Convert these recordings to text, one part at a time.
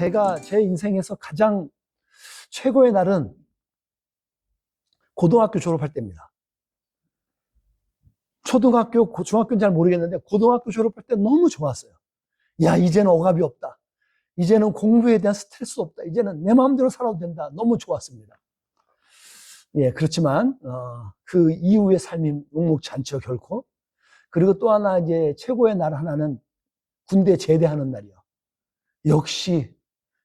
제가 제 인생에서 가장 최고의 날은 고등학교 졸업할 때입니다. 초등학교, 중학교는 잘 모르겠는데 고등학교 졸업할 때 너무 좋았어요. 야, 이제는 억압이 없다. 이제는 공부에 대한 스트레스 없다. 이제는 내 마음대로 살아도 된다. 너무 좋았습니다. 예, 그렇지만 그 이후의 삶이 녹록지 않죠, 결코. 그리고 또 하나 이제 최고의 날 하나는 군대 제대하는 날이요. 역시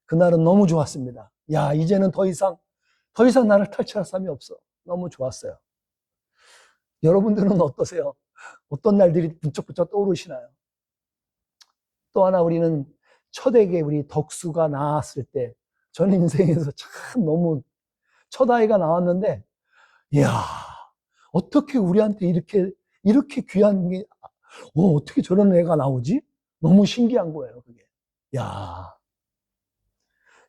그날은 너무 좋았습니다. 야, 이제는 더 이상 나를 탈출할 사람이 없어. 너무 좋았어요. 여러분들은 어떠세요? 어떤 날들이 bun쩍bun쩍 떠오르시나요? 또 하나 우리는 첫에게 우리 덕수가 나왔을 때 저는 인생에서 참 너무 첫 아이가 나왔는데, 이야, 어떻게 우리한테 이렇게 귀한 게, 어떻게 저런 애가 나오지? 너무 신기한 거예요, 그게. 야,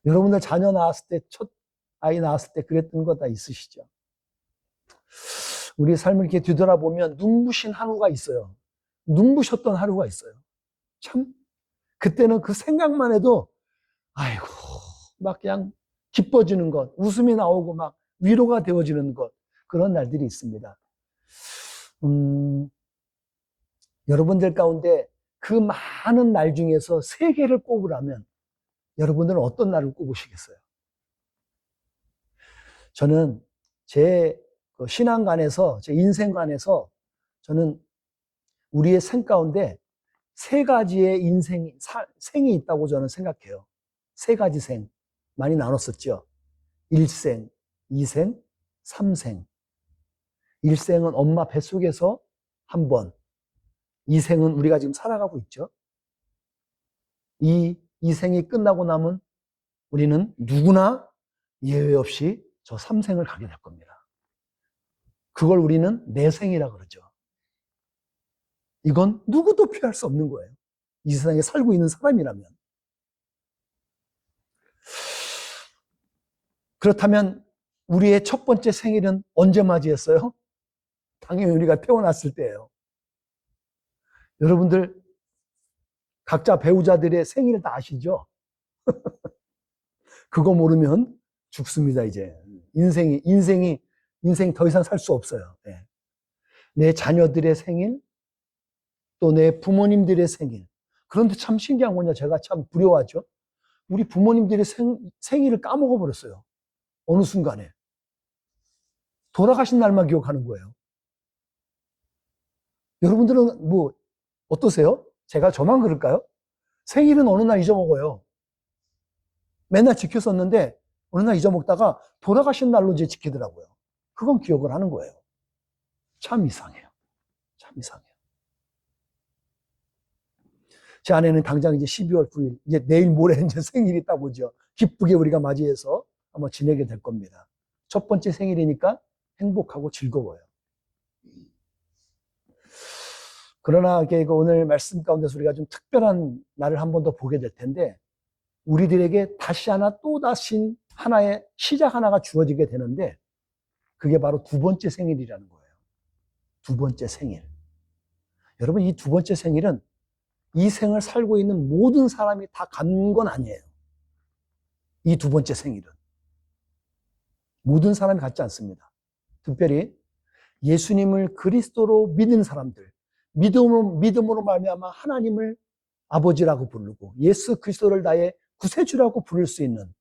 여러분들 자녀 나왔을 때, 첫 아이 나왔을 때 그랬던 거 다 있으시죠? 우리 삶을 이렇게 뒤돌아보면 눈부신 하루가 있어요. 눈부셨던 하루가 있어요. 참, 그때는 그 생각만 해도, 아이고, 막 그냥 기뻐지는 것, 웃음이 나오고 막 위로가 되어지는 것, 그런 날들이 있습니다. 여러분들 가운데 그 많은 날 중에서 3개를 꼽으라면 여러분들은 어떤 날을 꼽으시겠어요? 저는 제 신앙관에서, 제 인생관에서 저는 우리의 생 가운데 3가지의 생이 있다고 저는 생각해요. 3가지 생. 많이 나눴었죠. 1생, 2생, 3생. 1생은 엄마 뱃속에서 한 번. 2생은 우리가 지금 살아가고 있죠. 이 2생이 끝나고 나면 우리는 누구나 예외 없이 저 3생을 가게 될 겁니다. 그걸 우리는 내생이라 그러죠. 이건 누구도 피할 수 없는 거예요. 이 세상에 살고 있는 사람이라면. 그렇다면 우리의 첫 번째 생일은 언제 맞이했어요? 당연히 우리가 태어났을 때예요. 여러분들 각자 배우자들의 생일 다 아시죠? 그거 모르면 죽습니다, 이제. 인생 더 이상 살 수 없어요. 네. 내 자녀들의 생일, 또 내 부모님들의 생일. 그런데 참 신기한 건요, 제가 참 두려워하죠. 우리 부모님들의 생일을 까먹어 버렸어요. 어느 순간에. 돌아가신 날만 기억하는 거예요. 여러분들은 뭐 어떠세요? 제가 저만 그럴까요? 생일은 어느 날 잊어먹어요. 맨날 지켰었는데 어느 날 잊어먹다가 돌아가신 날로 이제 지키더라고요. 그건 기억을 하는 거예요. 참 이상해요. 참 이상해요. 제 아내는 당장 이제 12월 9일, 이제 내일 모레 이제 생일이 있다고 보죠. 기쁘게 우리가 맞이해서 한번 지내게 될 겁니다. 첫 번째 생일이니까 행복하고 즐거워요. 그러나 오늘 말씀 가운데서 우리가 좀 특별한 날을 한 번 더 보게 될 텐데, 우리들에게 다시 하나 또다시 하나의 시작 하나가 주어지게 되는데, 그게 바로 두 번째 생일이라는 거예요. 두 번째 생일. 여러분, 이 두 번째 생일은 이 생을 살고 있는 모든 사람이 다 갖는 건 아니에요. 이 두 번째 생일은. 모든 사람이 갖지 않습니다. 특별히 예수님을 그리스도로 믿는 사람들, 믿음으로 말미암아 하나님을 아버지라고 부르고 예수 그리스도를 나의 구세주라고 부를 수 있는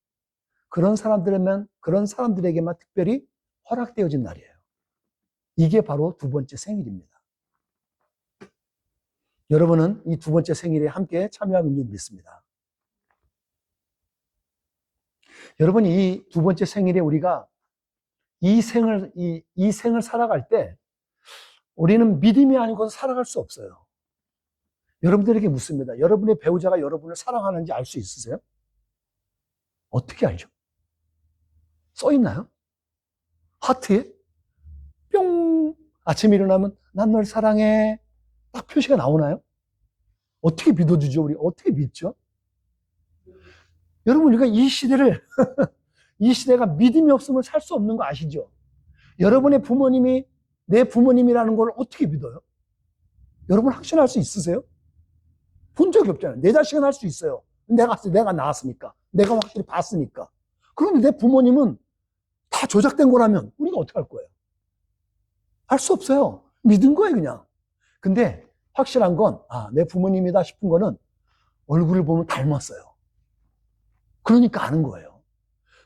그런 사람들에게만 특별히 허락되어진 날이에요. 이게 바로 두 번째 생일입니다. 여러분은 이 두 번째 생일에 함께 참여하고 있는 줄 믿습니다. 여러분, 이 두 번째 생일에 우리가 이 생을 살아갈 때 우리는 믿음이 아니고 살아갈 수 없어요. 여러분들에게 묻습니다. 여러분의 배우자가 여러분을 사랑하는지 알 수 있으세요? 어떻게 알죠? 써 있나요? 하트에? 뿅! 아침에 일어나면 난 널 사랑해. 딱 표시가 나오나요? 어떻게 믿어주죠? 우리 어떻게 믿죠? 여러분, 우리가 이 시대가 믿음이 없으면 살 수 없는 거 아시죠? 여러분의 부모님이 내 부모님이라는 걸 어떻게 믿어요? 여러분 확신할 수 있으세요? 본 적이 없잖아요. 내 자식은 할 수 있어요. 내가 낳았으니까. 내가 확실히 봤으니까. 그런데 내 부모님은 다 조작된 거라면 우리가 어떻게 할 거예요? 할 수 없어요. 믿은 거예요, 그냥. 근데 확실한 건, 내 부모님이다 싶은 거는 얼굴을 보면 닮았어요. 그러니까 아는 거예요.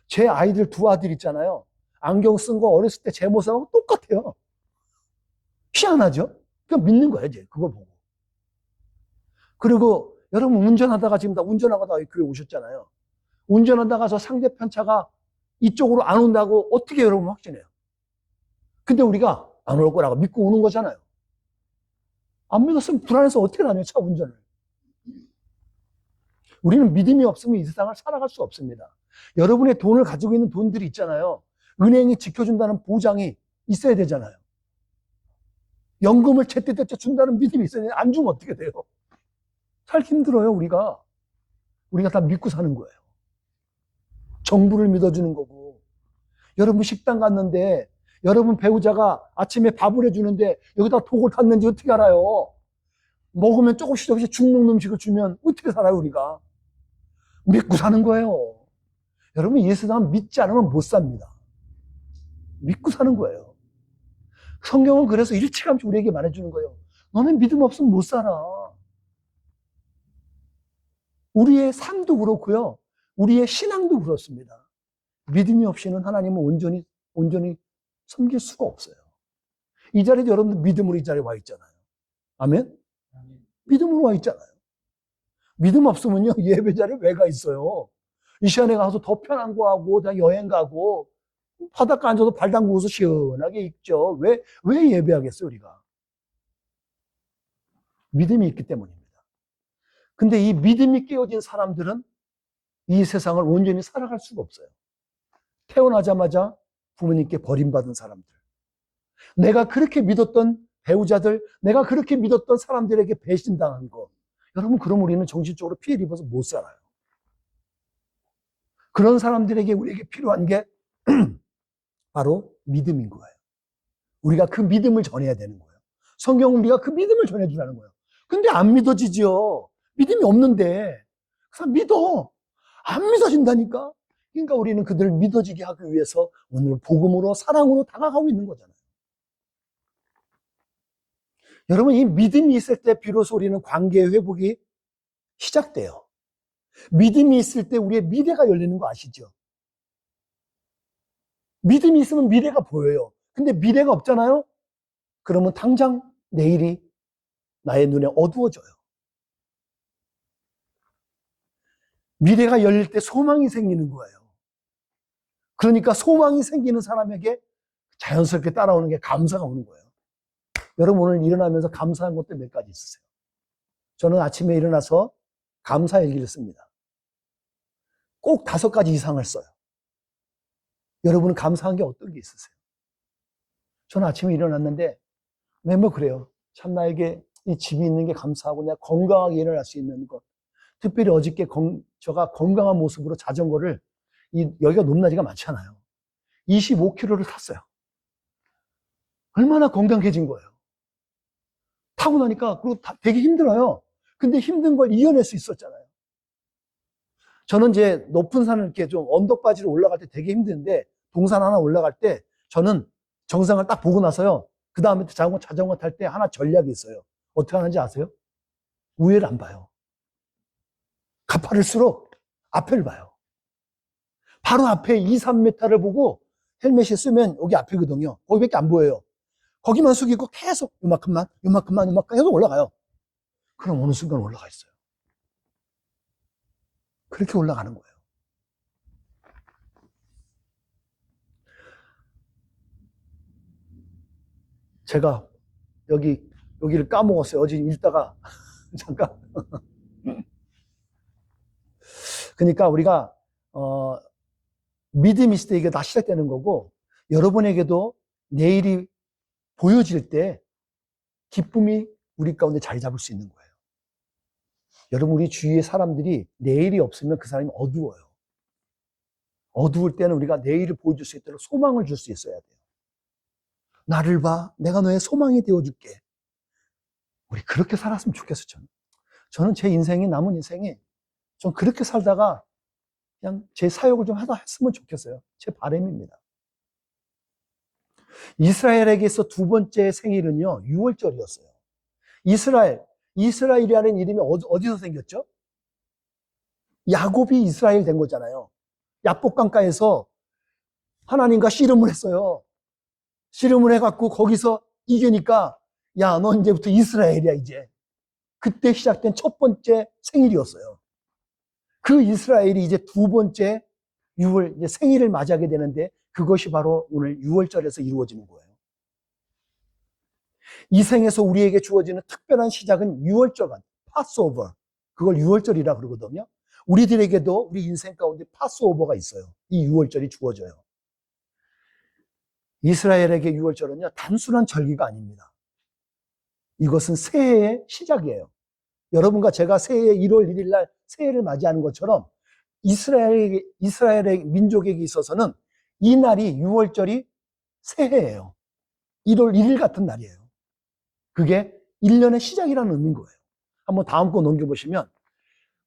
제 아이들 두 아들 있잖아요. 안경 쓴 거 어렸을 때 제 모습하고 똑같아요. 희한하죠? 그냥 믿는 거예요, 이제. 그걸 보고. 그리고 여러분 운전하다가 지금 다 운전하다가 교회 오셨잖아요. 운전하다가서 상대편 차가 이쪽으로 안 온다고 어떻게 여러분 확신해요? 근데 우리가 안 올 거라고 믿고 오는 거잖아요. 안 믿었으면 불안해서 어떻게 다녀요, 차 운전을. 우리는 믿음이 없으면 이 세상을 살아갈 수 없습니다. 여러분의 돈을 가지고 있는 돈들이 있잖아요. 은행이 지켜준다는 보장이 있어야 되잖아요. 연금을 제때제때 준다는 믿음이 있어야 되는데 안 주면 어떻게 돼요? 살기 힘들어요, 우리가. 우리가 다 믿고 사는 거예요. 정부를 믿어주는 거고. 여러분 식당 갔는데 여러분 배우자가 아침에 밥을 해주는데 여기다 독을 탔는지 어떻게 알아요? 먹으면 조금씩 죽는 음식을 주면 어떻게 살아요, 우리가? 믿고 사는 거예요. 여러분 이 세상 믿지 않으면 못 삽니다. 믿고 사는 거예요. 성경은 그래서 일찌감치 우리에게 말해주는 거예요. 너는 믿음 없으면 못 살아. 우리의 삶도 그렇고요. 우리의 신앙도 그렇습니다. 믿음이 없이는 하나님을 온전히 섬길 수가 없어요. 이 자리도 여러분들 믿음으로 이 자리에 와 있잖아요. 아멘? 믿음으로 와 있잖아요. 믿음 없으면요, 예배 자리에 왜 가 있어요? 이 시간에 가서 더 편한 거 하고, 그냥 여행 가고, 바닷가 앉아서 발 담그고서 시원하게 있죠. 왜 예배하겠어요, 우리가? 믿음이 있기 때문입니다. 근데 이 믿음이 깨어진 사람들은 이 세상을 온전히 살아갈 수가 없어요. 태어나자마자 부모님께 버림받은 사람들. 내가 그렇게 믿었던 배우자들, 내가 그렇게 믿었던 사람들에게 배신당한 거. 여러분, 그럼 우리는 정신적으로 피해를 입어서 못 살아요. 그런 사람들에게 우리에게 필요한 게 바로 믿음인 거예요. 우리가 그 믿음을 전해야 되는 거예요. 성경은 우리가 그 믿음을 전해주라는 거예요. 근데 안 믿어지죠. 믿음이 없는데. 그래서 믿어. 안 믿어진다니까. 그러니까 우리는 그들을 믿어지게 하기 위해서 오늘 복음으로 사랑으로 다가가고 있는 거잖아요. 여러분 이 믿음이 있을 때 비로소 우리는 관계의 회복이 시작돼요. 믿음이 있을 때 우리의 미래가 열리는 거 아시죠? 믿음이 있으면 미래가 보여요. 근데 미래가 없잖아요? 그러면 당장 내일이 나의 눈에 어두워져요. 미래가 열릴 때 소망이 생기는 거예요. 그러니까 소망이 생기는 사람에게 자연스럽게 따라오는 게 감사가 오는 거예요. 여러분 오늘 일어나면서 감사한 것들 몇 가지 있으세요? 저는 아침에 일어나서 감사 일기를 씁니다. 꼭 5가지 이상을 써요. 여러분은 감사한 게 어떤 게 있으세요? 저는 아침에 일어났는데 뭐 그래요. 참 나에게 이 집이 있는 게 감사하고 내가 건강하게 일어날 수 있는 것. 특별히 어저께 제가 건강한 모습으로 자전거를 여기가 높낮이가 많잖아요. 25km를 탔어요. 얼마나 건강해진 거예요. 타고 나니까 그리고 되게 힘들어요. 근데 힘든 걸 이겨낼 수 있었잖아요. 저는 이제 높은 산을 이렇게 좀 언덕바지로 올라갈 때 되게 힘든데 동산 하나 올라갈 때 저는 정상을 딱 보고 나서요. 그 다음에 자전거 탈 때 하나 전략이 있어요. 어떻게 하는지 아세요? 위를 안 봐요. 가파를수록 앞을 봐요. 바로 앞에 2, 3m를 보고 헬멧을 쓰면 여기 앞이거든요. 거기밖에 안 보여요. 거기만 숙이고 계속 요만큼만 계속 올라가요. 그럼 어느 순간 올라가 있어요. 그렇게 올라가는 거예요. 제가 여기를 까먹었어요. 어제 읽다가 잠깐. 그러니까 우리가 믿음이 있을 때 이게 다 시작되는 거고 여러분에게도 내일이 보여질 때 기쁨이 우리 가운데 자리 잡을 수 있는 거예요. 여러분 우리 주위의 사람들이 내일이 없으면 그 사람이 어두워요. 어두울 때는 우리가 내일을 보여줄 수 있도록 소망을 줄 수 있어야 돼요. 나를 봐. 내가 너의 소망이 되어줄게. 우리 그렇게 살았으면 좋겠어요. 저는 제 인생이 남은 인생에 좀 그렇게 살다가 그냥 제 사역을 좀 하다 했으면 좋겠어요. 제 바람입니다. 이스라엘에게서 두 번째 생일은요, 6월절이었어요. 이스라엘이라는 이름이 어디서 생겼죠? 야곱이 이스라엘 된 거잖아요. 야복강가에서 하나님과 씨름을 했어요. 씨름을 해갖고 거기서 이기니까, 야, 너 이제부터 이스라엘이야, 이제. 그때 시작된 첫 번째 생일이었어요. 그 이스라엘이 이제 두 번째 6월 이제 생일을 맞이하게 되는데, 그것이 바로 오늘 6월절에서 이루어지는 거예요. 이 생에서 우리에게 주어지는 특별한 시작은 6월절, 파스오버. 그걸 6월절이라 그러거든요. 우리들에게도 우리 인생 가운데 파스오버가 있어요. 이 6월절이 주어져요. 이스라엘에게 6월절은요, 단순한 절기가 아닙니다. 이것은 새해의 시작이에요. 여러분과 제가 새해 1월 1일 날 새해를 맞이하는 것처럼 이스라엘의 민족에게 있어서는 이 날이 6월절이 새해예요. 1월 1일 같은 날이에요. 그게 1년의 시작이라는 의미인 거예요. 한번 다음 거 넘겨보시면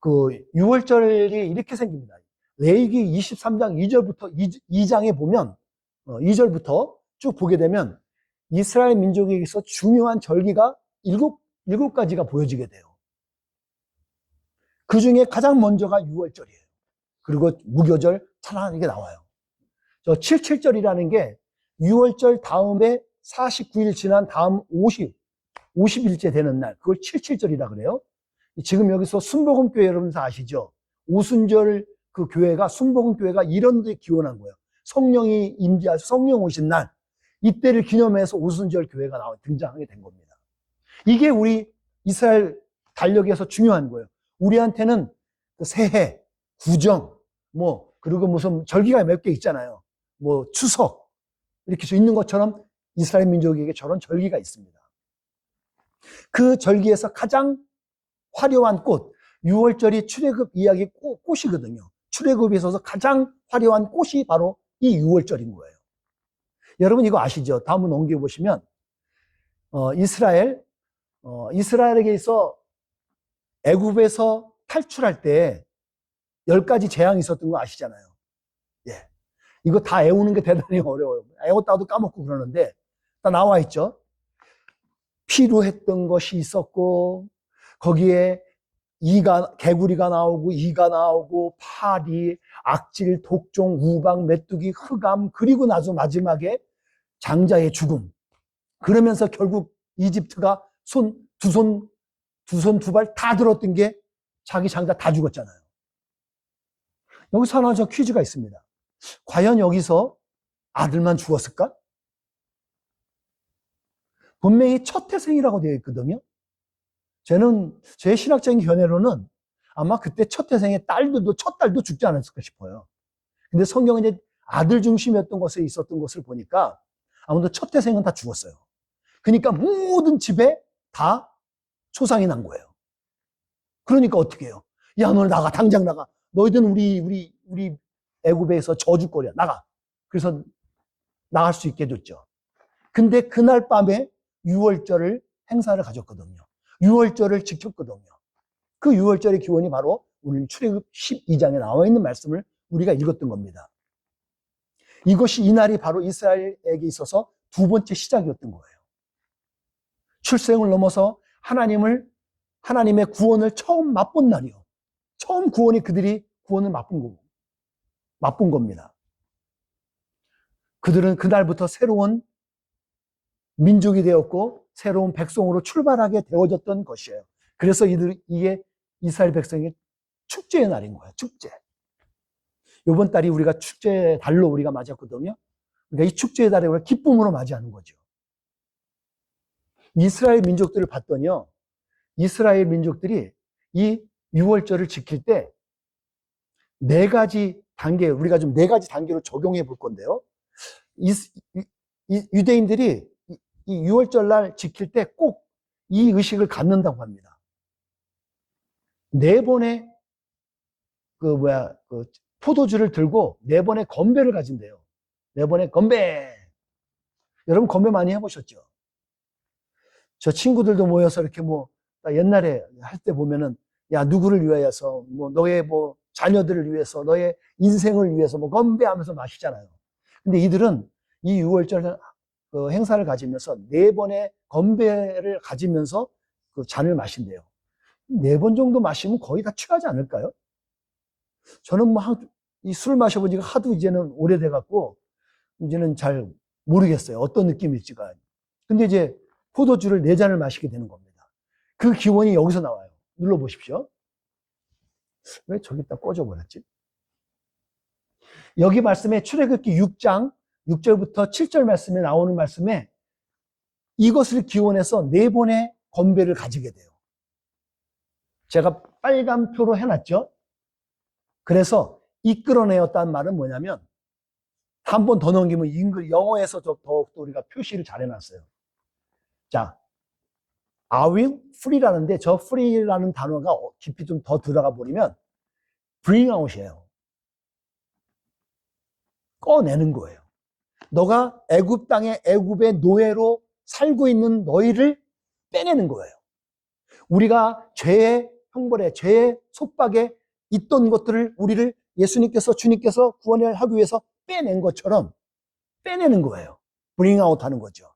그 6월절이 이렇게 생깁니다. 레위기 23장 2절부터 2장에 보면 2절부터 쭉 보게 되면 이스라엘 민족에게서 중요한 절기가 7가지가 보여지게 돼요. 그 중에 가장 먼저가 6월절이에요. 그리고 무교절, 찬양 이게 나와요. 저 77절이라는 게 6월절 다음에 49일 지난 다음 50일째 되는 날, 그걸 77절이라 그래요. 지금 여기서 순복음교회 여러분 다 아시죠? 오순절 그 교회가, 순복음교회가 이런 데 기원한 거예요. 성령이 임재하셔서 성령 오신 날, 이때를 기념해서 오순절 교회가 등장하게 된 겁니다. 이게 우리 이스라엘 달력에서 중요한 거예요. 우리한테는 그 새해, 구정, 그리고 무슨 절기가 몇 개 있잖아요. 추석, 이렇게 있는 것처럼 이스라엘 민족에게 저런 절기가 있습니다. 그 절기에서 가장 화려한 꽃, 6월절이 출애굽 이야기 꽃이거든요. 출애굽에 있어서 가장 화려한 꽃이 바로 이 6월절인 거예요. 여러분 이거 아시죠? 다음은 넘겨보시면 이스라엘에게 있어 애굽에서 탈출할 때 10가지 재앙이 있었던 거 아시잖아요. 예. 이거 다 외우는 게 대단히 어려워요. 외웠다도 까먹고 그러는데 다 나와 있죠. 피로했던 것이 있었고, 거기에 개구리가 나오고, 이가 나오고, 파리, 악질, 독종, 우박, 메뚜기, 흑암, 그리고 나서 마지막에 장자의 죽음. 그러면서 결국 이집트가 두 손 두 발 다 들었던 게 자기 장자 다 죽었잖아요. 여기서 하나 저 퀴즈가 있습니다. 과연 여기서 아들만 죽었을까? 분명히 첫 태생이라고 되어 있거든요. 제 신학적인 견해로는 아마 그때 첫 태생의 첫 딸도 죽지 않았을까 싶어요. 근데 성경은 이제 아들 중심이었던 것에 있었던 것을 보니까 아무래도 첫 태생은 다 죽었어요. 그러니까 모든 집에 다 초상이 난 거예요. 그러니까 어떻게 해요? 야, 너 나가, 당장 나가. 너희들은 우리 애굽에서 저주거리야. 나가. 그래서 나갈 수 있게 해줬죠. 근데 그날 밤에 6월절을 행사를 가졌거든요. 6월절을 지켰거든요. 그 6월절의 기원이 바로 오늘 출애굽 12장에 나와 있는 말씀을 우리가 읽었던 겁니다. 이 날이 바로 이스라엘에게 있어서 두 번째 시작이었던 거예요. 출생을 넘어서 하나님의 구원을 처음 맛본 날이요. 처음 그들이 구원을 맛본 겁니다. 그들은 그날부터 새로운 민족이 되었고 새로운 백성으로 출발하게 되어졌던 것이에요. 그래서 이게 이스라엘 백성의 축제의 날인 거예요. 축제. 이번 달이 우리가 축제의 달로 우리가 맞았거든요. 그러니까 이 축제의 달에 우리가 기쁨으로 맞이하는 거죠. 이스라엘 민족들을 봤더니요. 이스라엘 민족들이 이 6월절을 지킬 때 우리가 좀 4가지 단계로 적용해 볼 건데요. 유대인들이 이 6월절 날 지킬 때 꼭 이 의식을 갖는다고 합니다. 4번의 포도주를 들고 4번의 건배를 가진대요. 4번의 건배. 여러분 건배 많이 해보셨죠? 저 친구들도 모여서 이렇게 옛날에 할 때 보면은 야 누구를 위하여서 너의 자녀들을 위해서, 너의 인생을 위해서 뭐 건배하면서 마시잖아요. 근데 이들은 이 유월절 그 행사를 가지면서 4번의 건배를 가지면서 그 잔을 마신대요. 4번 정도 마시면 거의 다 취하지 않을까요? 저는 뭐 이 술 마셔본 지가 하도 이제는 오래돼 갖고 이제는 잘 모르겠어요. 어떤 느낌일지가. 근데 이제 포도주를 4잔을 마시게 되는 겁니다. 그 기원이 여기서 나와요. 눌러보십시오. 왜 저기다 꺼져버렸지? 여기 말씀에 출애굽기 6장 6절부터 7절 말씀에 나오는 말씀에 이것을 기원해서 4번의 건배를 가지게 돼요. 제가 빨간 표로 해놨죠. 그래서 이끌어내었다는 말은 뭐냐면 한 번 더 넘기면 잉글 영어에서 더욱더 우리가 표시를 잘 해놨어요. 자, I will free라는데 저 free라는 단어가 깊이 좀 더 들어가 버리면 bring out이에요. 꺼내는 거예요. 너가 애굽 땅에 애굽의 노예로 살고 있는 너희를 빼내는 거예요. 우리가 죄의 형벌에 죄의 속박에 있던 것들을 우리를 예수님께서 주님께서 구원을 하기 위해서 빼낸 것처럼 빼내는 거예요. bring out 하는 거죠.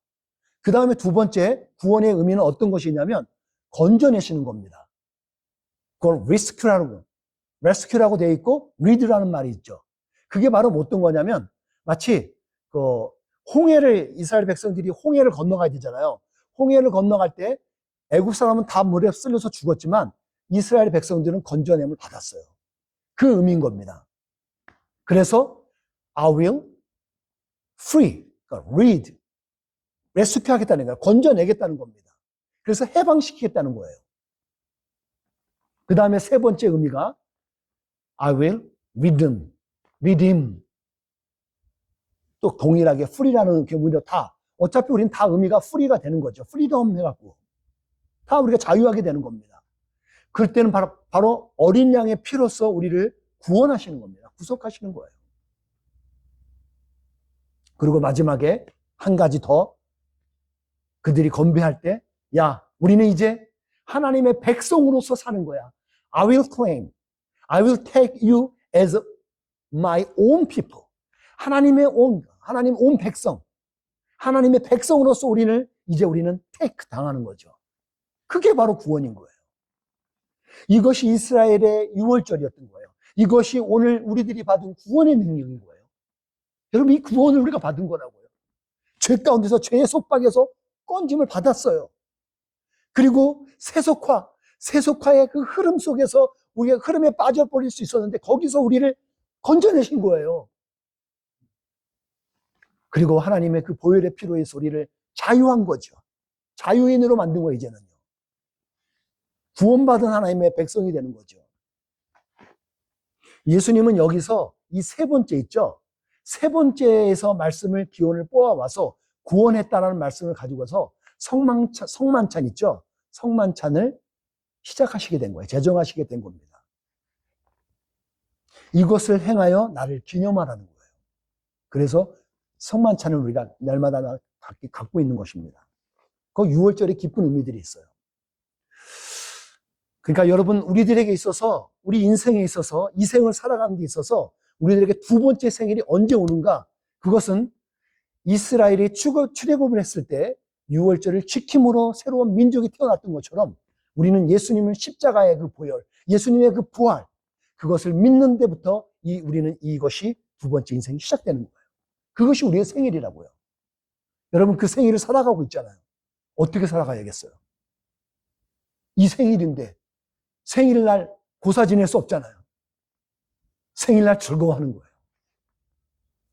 그 다음에 두 번째 구원의 의미는 어떤 것이냐면 건져내시는 겁니다. 그걸 rescue라고 되어 있고 read라는 말이 있죠. 그게 바로 어떤 거냐면 마치 그 홍해를 이스라엘 백성들이 홍해를 건너가야 되잖아요. 홍해를 건너갈 때 애굽 사람은 다 물에 쓸려서 죽었지만 이스라엘 백성들은 건져냄을 받았어요. 그 의미인 겁니다. 그래서 I will free, 그러니까 read, rescue 하겠다는 거예요. 건져내겠다는 겁니다. 그래서 해방시키겠다는 거예요. 그 다음에 세 번째 의미가 I will redeem. 또 동일하게 free라는 의미로 다 어차피 우리는 다 의미가 free가 되는 거죠. freedom 해갖고 다 우리가 자유하게 되는 겁니다. 그럴 때는 바로 어린 양의 피로써 우리를 구원하시는 겁니다. 구속하시는 거예요. 그리고 마지막에 한 가지 더 그들이 건배할 때 야, 우리는 이제 하나님의 백성으로서 사는 거야. I will take you as my own people. 하나님 온 백성. 하나님의 백성으로서 우리는 take 당하는 거죠. 그게 바로 구원인 거예요. 이것이 이스라엘의 유월절이었던 거예요. 이것이 오늘 우리들이 받은 구원의 능력인 거예요. 여러분, 이 구원을 우리가 받은 거라고요. 죄 가운데서 죄의 속박에서 건짐을 받았어요. 그리고 세속화의 그 흐름 속에서 우리가 흐름에 빠져버릴 수 있었는데 거기서 우리를 건져내신 거예요. 그리고 하나님의 그 보혈의 피로 해서 우리를 자유한 거죠. 자유인으로 만든 거예요, 이제는요. 구원받은 하나님의 백성이 되는 거죠. 예수님은 여기서 이 세 번째 있죠? 세 번째에서 말씀을 기원을 뽑아와서 구원했다라는 말씀을 가지고 와서 성만찬 있죠? 성만찬을 시작하시게 된 거예요. 제정하시게 된 겁니다. 이것을 행하여 나를 기념하라는 거예요. 그래서 성만찬을 우리가 날마다 갖고 있는 것입니다. 그 유월절에 깊은 의미들이 있어요. 그러니까 여러분, 우리들에게 있어서, 우리 인생에 있어서, 이 생을 살아가는 데 있어서 우리들에게 두 번째 생일이 언제 오는가? 그것은 이스라엘이 출애굽을 했을 때 유월절을 지킴으로 새로운 민족이 태어났던 것처럼 우리는 예수님을 십자가의 그 보혈, 예수님의 그 부활, 그것을 믿는 데부터 우리는 이것이 두 번째 인생이 시작되는 거예요. 그것이 우리의 생일이라고요. 여러분, 그 생일을 살아가고 있잖아요. 어떻게 살아가야겠어요? 이 생일인데 생일날 고사 지낼 수 없잖아요. 생일날 즐거워하는 거예요.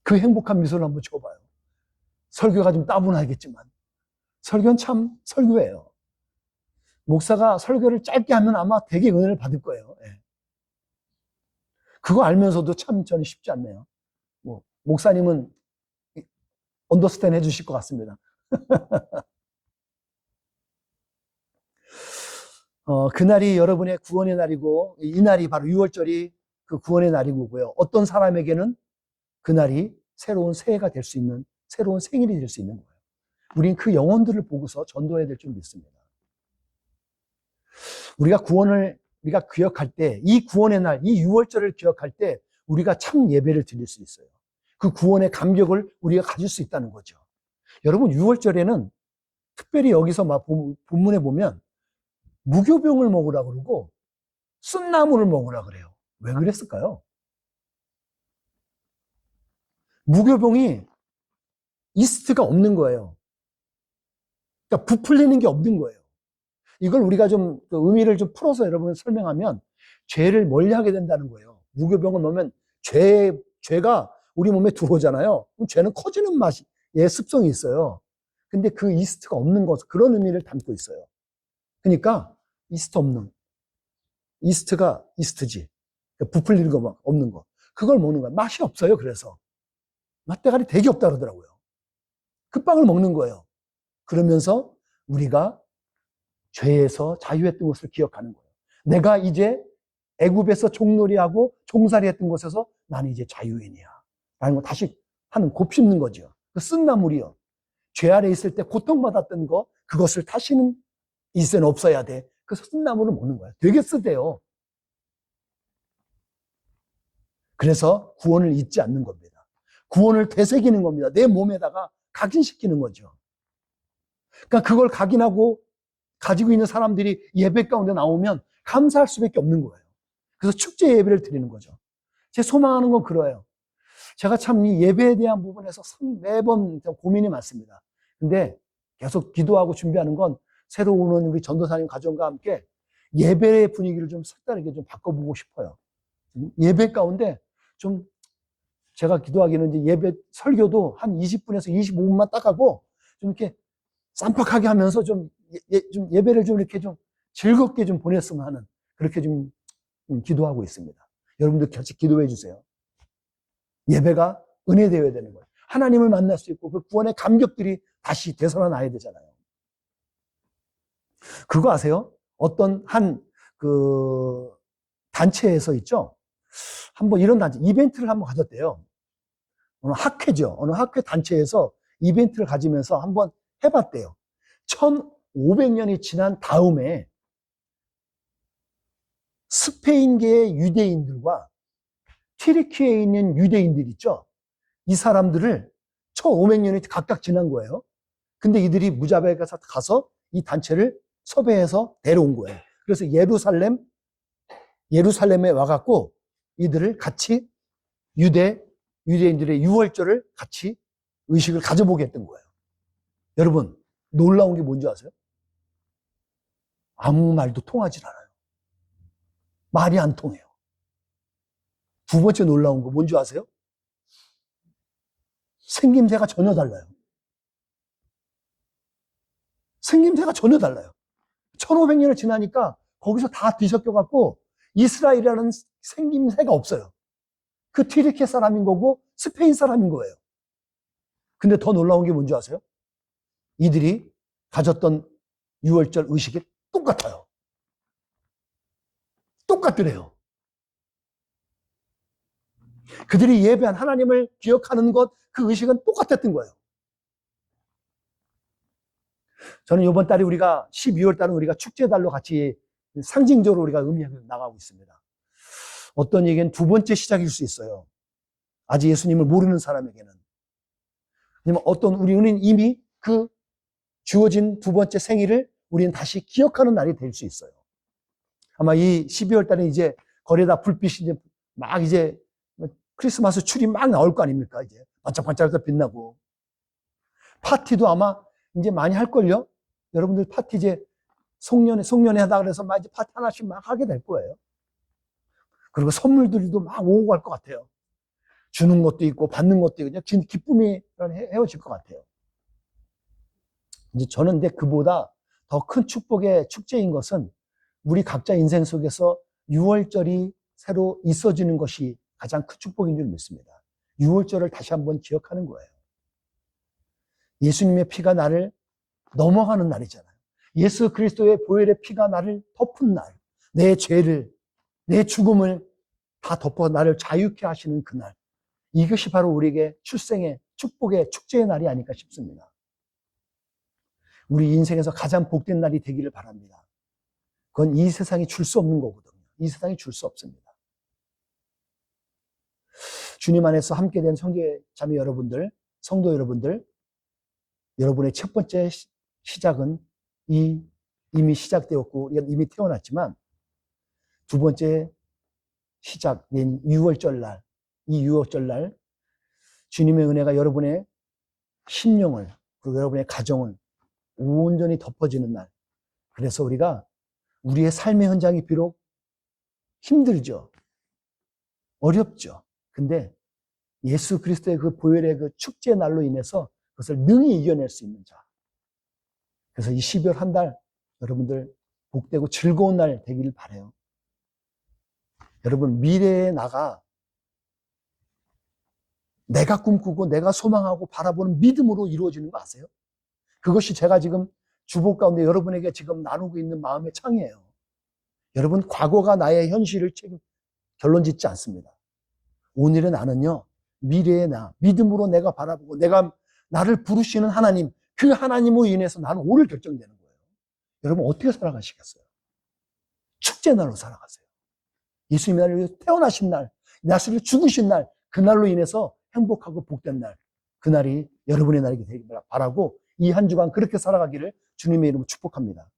그 행복한 미소를 한번 줘봐요. 설교가 좀 따분하겠지만 설교는 참 설교예요. 목사가 설교를 짧게 하면 아마 되게 은혜를 받을 거예요. 예. 그거 알면서도 참 저는 쉽지 않네요. 목사님은 언더스탠드 해주실 것 같습니다. 그날이 여러분의 구원의 날이고 이 날이 바로 유월절이 그 구원의 날이고요. 어떤 사람에게는 그날이 새로운 새해가 될 수 있는 새로운 생일이 될 수 있는 거예요. 우린 그 영혼들을 보고서 전도해야 될 줄 믿습니다. 우리가 구원을 우리가 기억할 때, 이 구원의 날, 이 유월절을 기억할 때 우리가 참 예배를 드릴 수 있어요. 그 구원의 감격을 우리가 가질 수 있다는 거죠. 여러분, 유월절에는 특별히 여기서 막 본문에 보면 무교병을 먹으라 그러고 쓴나물을 먹으라 그래요. 왜 그랬을까요? 무교병이 이스트가 없는 거예요. 그러니까 부풀리는 게 없는 거예요. 이걸 우리가 좀 의미를 좀 풀어서 여러분 설명하면 죄를 멀리하게 된다는 거예요. 무교병을 넣으면 죄가 우리 몸에 들어오잖아요. 그럼 죄는 커지는 맛이, 습성이 있어요. 근데 그 이스트가 없는 것, 그런 의미를 담고 있어요. 그러니까 이스트 없는, 이스트가 이스트지. 부풀리는 거 막 없는 거. 그걸 먹는 거야. 맛이 없어요. 그래서 맛대가리 되게 없다 그러더라고요. 그 빵을 먹는 거예요. 그러면서 우리가 죄에서 자유했던 것을 기억하는 거예요. 내가 이제 애굽에서 종놀이하고 종살이했던 곳에서 나는 이제 자유인이야 라는 거 다시 하는, 곱씹는 거죠. 그 쓴나물이요. 죄 아래 있을 때 고통받았던 거, 그것을 다시는 이제는 없어야 돼. 그래서 쓴나물을 먹는 거야. 되게 쓰대요. 그래서 구원을 잊지 않는 겁니다. 구원을 되새기는 겁니다. 내 몸에다가 각인시키는 거죠. 그러니까 그걸 각인하고 가지고 있는 사람들이 예배 가운데 나오면 감사할 수밖에 없는 거예요. 그래서 축제 예배를 드리는 거죠. 제 소망하는 건 그거예요. 제가 참 이 예배에 대한 부분에서 매번 고민이 많습니다. 근데 계속 기도하고 준비하는 건 새로 오는 우리 전도사님 가정과 함께 예배의 분위기를 좀 색다르게 좀 바꿔보고 싶어요. 예배 가운데 좀 제가 기도하기는 이제 예배 설교도 한 20분에서 25분만 딱 하고 좀 이렇게 쌈박하게 하면서 좀 예배를 좀 이렇게 좀 즐겁게 좀 보냈으면 하는, 그렇게 좀 기도하고 있습니다. 여러분들 같이 기도해 주세요. 예배가 은혜 되어야 되는 거예요. 하나님을 만날 수 있고 그 구원의 감격들이 다시 되살아나야 되잖아요. 그거 아세요? 어떤 그 단체에서 있죠. 한번 이런 단체 이벤트를 한번 가졌대요. 어느 학회죠. 어느 학회 단체에서 이벤트를 가지면서 한번 해봤대요. 1500년이 지난 다음에 스페인계의 유대인들과 튀르키예에 있는 유대인들 있죠. 이 사람들을 1500년이 각각 지난 거예요. 근데 이들이 무자베에 가서 이 단체를 섭외해서 데려온 거예요. 그래서 예루살렘에 와갖고 이들을 같이 유대인들의 유월절을 같이 의식을 가져보게 했던 거예요. 여러분, 놀라운 게 뭔지 아세요? 아무 말도 통하지 않아요. 말이 안 통해요. 두 번째 놀라운 거 뭔지 아세요? 생김새가 전혀 달라요. 생김새가 전혀 달라요. 1500년을 지나니까 거기서 다 뒤섞여갖고 이스라엘이라는 생김새가 없어요. 그 튀르키예 사람인 거고 스페인 사람인 거예요. 근데 더 놀라운 게 뭔지 아세요? 이들이 가졌던 유월절 의식이 똑같아요. 똑같더래요. 그들이 예배한 하나님을 기억하는 것, 그 의식은 똑같았던 거예요. 저는 이번 달에 우리가 12월 달은 우리가 축제달로 같이 상징적으로 우리가 의미하고 나가고 있습니다. 어떤 얘기는 두 번째 시작일 수 있어요. 아직 예수님을 모르는 사람에게는. 왜냐면 우리는 이미 그 주어진 두 번째 생일을 우리는 다시 기억하는 날이 될 수 있어요. 아마 이 12월 달에 이제 거리에다 불빛이 이제 막 이제 크리스마스 추리 막 나올 거 아닙니까? 이제 반짝반짝 빛나고. 파티도 아마 이제 많이 할걸요? 여러분들 파티 이제 송년회 하다 그래서 막 이제 파티 하나씩 막 하게 될 거예요. 그리고 선물들도 막 오고 갈 것 같아요. 주는 것도 있고 받는 것도 있고 그냥 기쁨이 헤어질 것 같아요. 이제 저는 근데 그보다 더 큰 축복의 축제인 것은 우리 각자 인생 속에서 6월절이 새로 있어지는 것이 가장 큰 축복인 줄 믿습니다. 6월절을 다시 한번 기억하는 거예요. 예수님의 피가 나를 넘어가는 날이잖아요. 예수 그리스도의 보혈의 피가 나를 덮은 날, 내 죄를, 내 죽음을 다 덮어 나를 자유케 하시는 그날, 이것이 바로 우리에게 출생의 축복의 축제의 날이 아닐까 싶습니다. 우리 인생에서 가장 복된 날이 되기를 바랍니다. 그건 이 세상이 줄 수 없는 거거든요. 이 세상이 줄 수 없습니다. 주님 안에서 함께 된 형제 자매 여러분들, 성도 여러분들, 여러분의 첫 번째 시작은 이미 시작되었고 우리가 이미 태어났지만 두 번째 시작된 6월절 날, 이 6월절 날 주님의 은혜가 여러분의 심령을 그리고 여러분의 가정을 온전히 덮어지는 날. 그래서 우리가 우리의 삶의 현장이 비록 힘들죠. 어렵죠. 근데 예수 그리스도의 그 보혈의 그 축제 날로 인해서 그것을 능히 이겨낼 수 있는 자. 그래서 이 12월 한 달 여러분들 복되고 즐거운 날 되기를 바라요. 여러분 미래에 나가 내가 꿈꾸고 내가 소망하고 바라보는 믿음으로 이루어지는 거 아세요? 그것이 제가 지금 주복 가운데 여러분에게 지금 나누고 있는 마음의 창이에요. 여러분 과거가 나의 현실을 결론 짓지 않습니다. 오늘의 나는요, 미래의 나, 믿음으로 내가 바라보고 내가 나를 부르시는 하나님, 그 하나님으로 인해서 나는 오늘 결정되는 거예요. 여러분 어떻게 살아가시겠어요? 축제날로 살아가세요. 예수님이 나를 태어나신 날, 나를 죽으신 날, 그날로 인해서 행복하고 복된 날, 그날이 여러분의 날이 되기를 바라고 이 한 주간 그렇게 살아가기를 주님의 이름으로 축복합니다.